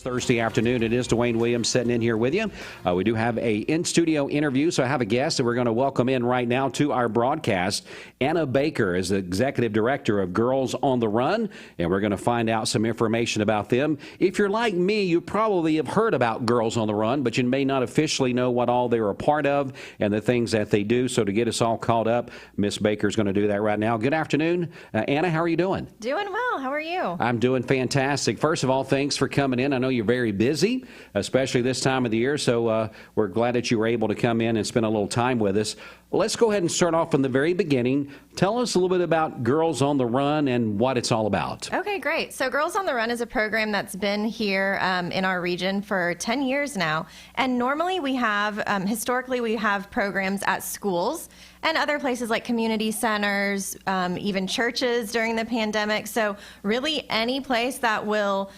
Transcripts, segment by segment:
Thursday afternoon. It is Dwayne Williams sitting in here with you. We do have a in-studio interview, so I have a guest that we're going to welcome in right now to our broadcast. Anna Baker is the Executive Director of Girls on the Run, and we're going to find out some information about them. If you're like me, you probably have heard about Girls on the Run, but you may not officially know what all they're a part of and the things that they do. So to get us all caught up, Miss Baker's going to do that right now. Good afternoon. Anna, how are you doing? Doing well. How are you? I'm doing fantastic. First of all, thanks for coming in. I know you're very busy, especially this time of the year, so we're glad that you were able to come in and spend a little time with us. Let's go ahead and start off from the very beginning. Tell us a little bit about Girls on the Run and what it's all about. Okay, great. So Girls on the Run is a program that's been here in our region for 10 years now. And normally we have, historically we have programs at schools and other places like community centers, even churches during the pandemic. So really any place that will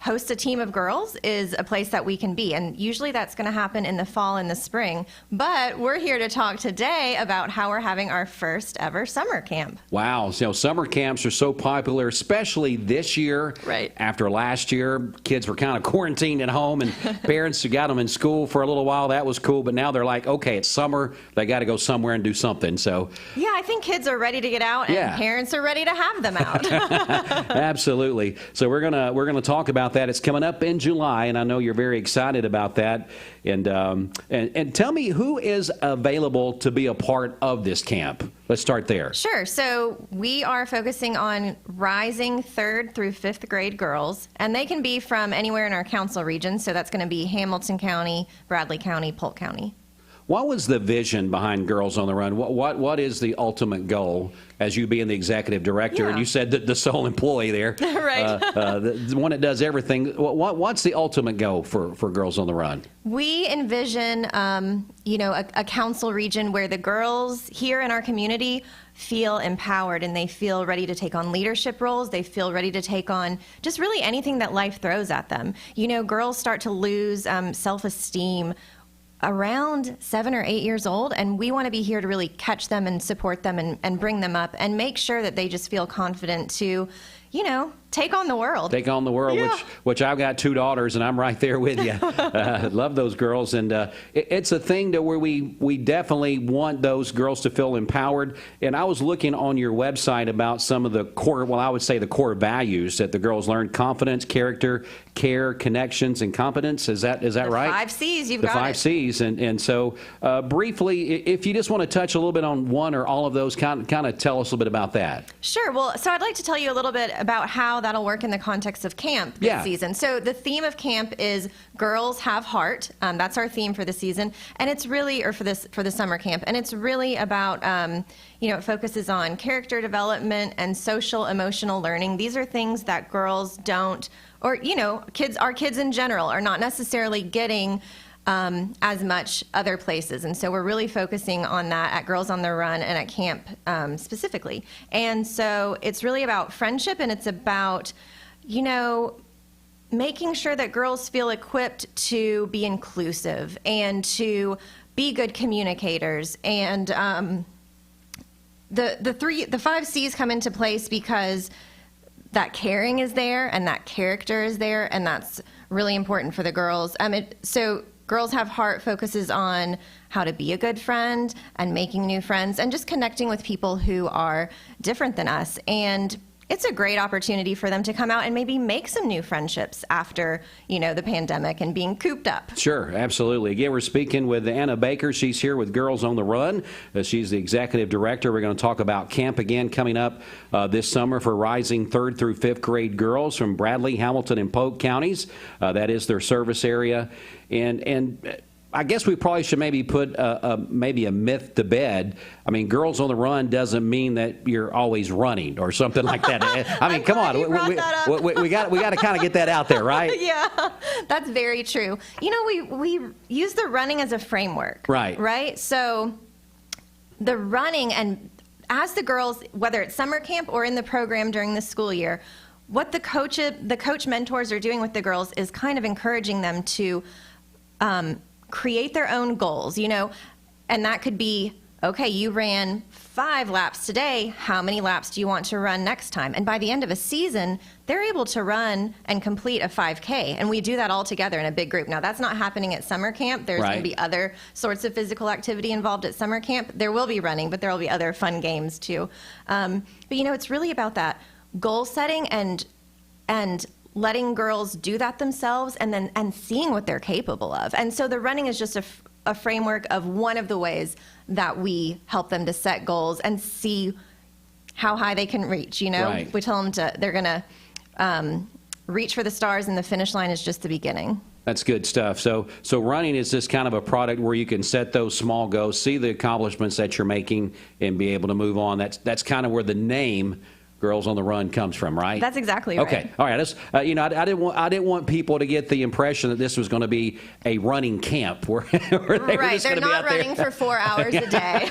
host a team of girls is a place that we can be. And usually that's going to happen in the fall and the spring. But we're here to talk today about how we're having our first ever summer camp. Wow. So summer camps are so popular, especially this year. Right. After last year, kids were kind of quarantined at home and parents who got them in school for a little while. That was cool. But now they're like, okay, it's summer. They got to go somewhere and do something. So yeah, I think kids are ready to get out and parents are ready to have them out. Absolutely. So we're gonna talk about that. It's coming up in July, and I know you're very excited about that. And tell me, who is available to be a part of this camp? Let's start there. Sure. So we are focusing on rising 3rd through 5th grade girls, and they can be from anywhere in our council region. So that's going to be Hamilton County, Bradley County, Polk County. What was the vision behind Girls on the Run? What is the ultimate goal as you being the executive director? Yeah. And you said that the sole employee there, right? The one that does everything. What's the ultimate goal for Girls on the Run? We envision, a council region where the girls here in our community feel empowered and they feel ready to take on leadership roles. They feel ready to take on just really anything that life throws at them. You know, girls start to lose self-esteem around 7 or 8 years old, and we want to be here to really catch them and support them and bring them up and make sure that they just feel confident to, take on the world. Take on the world, yeah. which I've got 2 daughters, and I'm right there with you. Love those girls, and it's a thing to where we definitely want those girls to feel empowered. And I was looking on your website about some of the core, I would say the core values that the girls learn: confidence, character, care, connections, and competence. Is that right? 5 C's, you've got it. The 5 C's, and so briefly, if you just want to touch a little bit on one or all of those, kind of tell us a little bit about that. Sure. Well, so I'd like to tell you a little bit about how that'll work in the context of camp this season. So the theme of camp is Girls Have Heart. That's our theme for the season, and it's really, or for the summer camp, and it's really about, it focuses on character development and social emotional learning. These are things that girls don't, or our kids in general are not necessarily getting as much other places. And so we're really focusing on that at Girls on the Run and at camp specifically. And so it's really about friendship, and it's about, making sure that girls feel equipped to be inclusive and to be good communicators. And the 5 C's come into place because that caring is there and that character is there, and that's really important for the girls. So Girls Have Heart focuses on how to be a good friend and making new friends and just connecting with people who are different than us. And it's a great opportunity for them to come out and maybe make some new friendships after, the pandemic and being cooped up. Sure, absolutely. Again, we're speaking with Anna Baker. She's here with Girls on the Run. She's the executive director. We're going to talk about camp again coming up this summer for rising 3rd through 5th grade girls from Bradley, Hamilton, and Polk counties. That is their service area. And I guess we probably should maybe put maybe a myth to bed. I mean, Girls on the Run doesn't mean that you're always running or something like that. I mean, come on, we got to kind of get that out there, right? Yeah, that's very true. We use the running as a framework, right? So the running, and as the girls, whether it's summer camp or in the program during the school year, what the coach mentors are doing with the girls is kind of encouraging them to create their own goals, and that could be okay, you ran 5 laps today. How many laps do you want to run next time? And by the end of a season, they're able to run and complete a 5K. And we do that all together in a big group. Now, that's not happening at summer camp. There's going to be other sorts of physical activity involved at summer camp. There will be running, but there will be other fun games too. But it's really about that goal setting and letting girls do that themselves and seeing what they're capable of. And so the running is just a framework of one of the ways that we help them to set goals and see how high they can reach. We tell them they're going to reach for the stars, and the finish line is just the beginning. That's good stuff. So running is this kind of a product where you can set those small goals, see the accomplishments that you're making, and be able to move on. That's kind of where the name Girls on the Run comes from, right? That's exactly right. Okay, all right. I didn't want people to get the impression that this was going to be a running camp where they were just they're not running for 4 hours a day.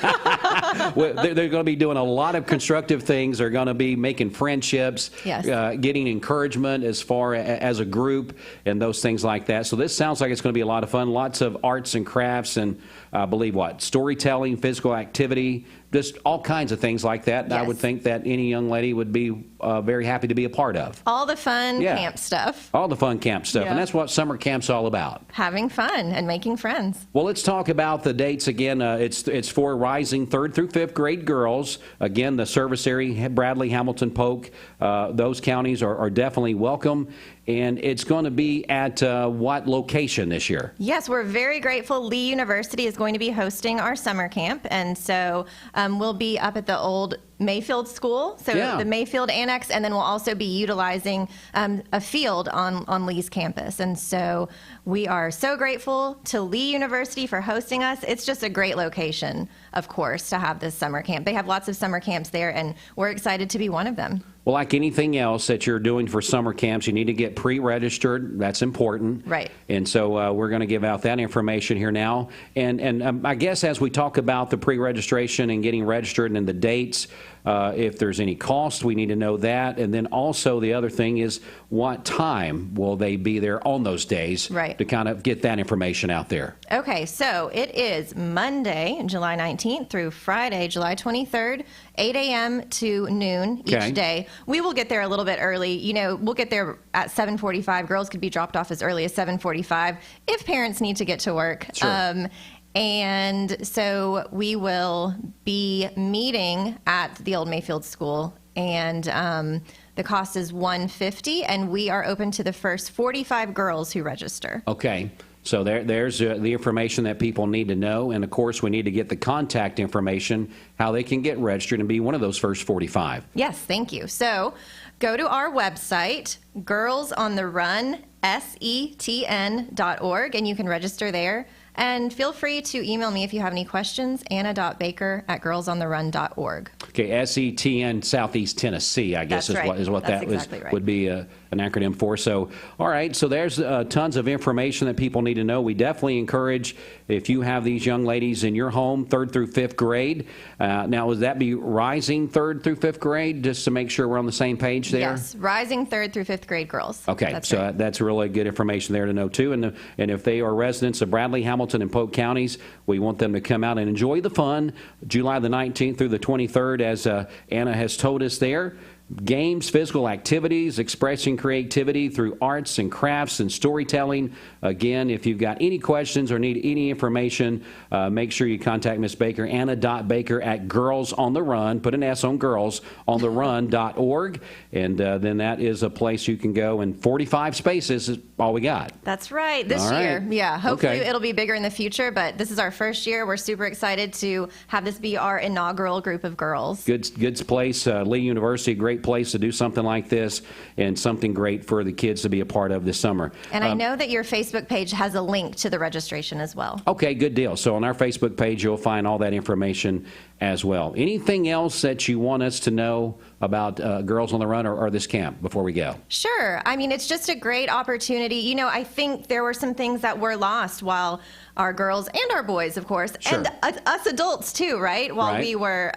They're going to be doing a lot of constructive things. They're going to be making friendships, getting encouragement as far as a group, and those things like that. So this sounds like it's going to be a lot of fun. Lots of arts and crafts, and I believe storytelling, physical activity. Just all kinds of things like that. Yes. I would think that any young lady would be very happy to be a part of. All the fun camp stuff. All the fun camp stuff. And that's what summer camp's all about. Having fun and making friends. Well, let's talk about the dates again. It's for rising 3rd through 5th grade girls. Again, the service area, Bradley, Hamilton, Polk, those counties are definitely welcome. And it's going to be at what location this year? Yes, we're very grateful. Lee University is going to be hosting our summer camp. And so we'll be up at the old Mayfield School, so the Mayfield Annex, and then we'll also be utilizing a field on Lee's campus. And so we are so grateful to Lee University for hosting us. It's just a great location, of course, to have this summer camp. They have lots of summer camps there, and we're excited to be one of them. Well, like anything else that you're doing for summer camps, you need to get pre-registered. That's important. Right. And so we're going to give out that information here now. And I guess as we talk about the pre-registration and getting registered and the dates, if there's any cost, we need to know that. And then also the other thing is what time will they be there on those days to kind of get that information out there. Okay, so it is Monday, July 19th through Friday, July 23rd, 8 a.m. to noon each day. We will get there a little bit early. We'll get there at 7:45. Girls could be dropped off as early as 7:45 if parents need to get to work. Sure. And so we will be meeting at the old Mayfield School, and the cost is $150, and we are open to the first 45 girls who register. Okay. So there's the information that people need to know. And, of course, we need to get the contact information, how they can get registered and be one of those first 45. Yes, thank you. So go to our website, girlsontheRunSETN.org, and you can register there. And feel free to email me if you have any questions, anna.baker@girlsontherun.org. Okay, SETN, Southeast Tennessee, I guess is what that would be an acronym for. So, all right, so there's tons of information that people need to know. We definitely encourage, if you have these young ladies in your home, 3rd through 5th grade. Now, would that be rising 3rd through 5th grade, just to make sure we're on the same page there? Yes, rising 3rd through 5th grade girls. Okay, that's really good information there to know, too. And if they are residents of Bradley, Hamilton, and Polk counties, we want them to come out and enjoy the fun, July the 19th through the 23rd, as Anna has told us there. Games, physical activities, expressing creativity through arts and crafts and storytelling. Again, if you've got any questions or need any information, make sure you contact Ms. Baker, anna.baker@girlsontherun, put an S on girlsontherun.org, and then that is a place you can go, and 45 spaces is all we got. That's right, this year. Yeah, hopefully it'll be bigger in the future, but this is our first year. We're super excited to have this be our inaugural group of girls. Good place, Lee University, great place to do something like this, and something great for the kids to be a part of this summer. And I know that your Facebook page has a link to the registration as well. Okay, good deal. So on our Facebook page, you'll find all that information as well. Anything else that you want us to know about Girls on the Run or this camp before we go? Sure. I mean, it's just a great opportunity. I think there were some things that were lost while our girls and our boys, of course, and us adults too, right? While we were,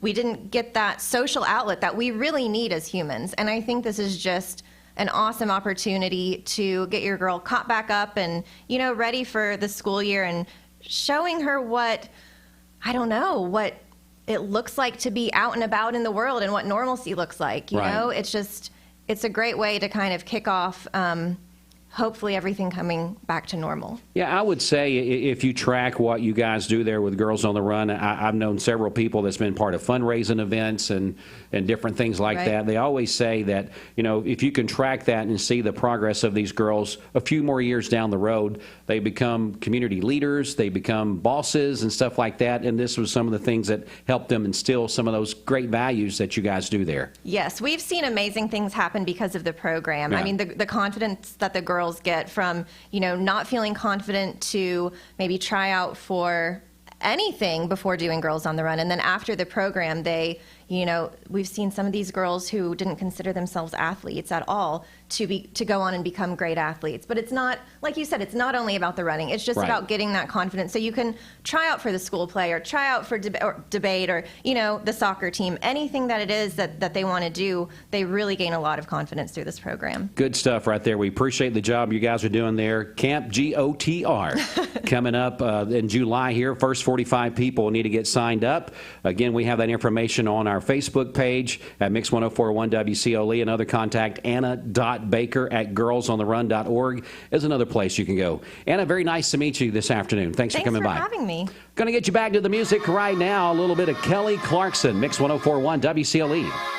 we didn't get that social outlet that we really need as humans. And I think this is just an awesome opportunity to get your girl caught back up and, ready for the school year, and showing her what I don't know, what it looks like to be out and about in the world and what normalcy looks like. You know, it's a great way to kind of kick off, hopefully everything coming back to normal. Yeah, I would say if you track what you guys do there with Girls on the Run, I've known several people that's been part of fundraising events and different things like that. They always say that, you know, if you can track that and see the progress of these girls a few more years down the road, they become community leaders, they become bosses and stuff like that. And this was some of the things that helped them instill some of those great values that you guys do there. Yes, we've seen amazing things happen because of the program. Yeah. I mean, the confidence that the girls get from, you know, not feeling confident to maybe try out for anything before doing Girls on the Run. And then after the program, they, you know, we've seen some of these girls who didn't consider themselves athletes at all to go on and become great athletes. But it's not, like you said, it's not only about the running. It's just about getting that confidence. So you can try out for the school play or try out for debate or, you know, the soccer team. Anything that it is that they want to do, they really gain a lot of confidence through this program. Good stuff right there. We appreciate the job you guys are doing there. Camp GOTR coming up in July here. First 45 people need to get signed up. Again, we have that information on our Facebook page at Mix 104.1 WCOE. Another contact, Anna.Baker@girlsontherun.org is another place you can go. Anna, very nice to meet you this afternoon. Thanks for coming by. Thanks for having me. Going to get you back to the music right now. A little bit of Kelly Clarkson, Mix 104.1 WCOE.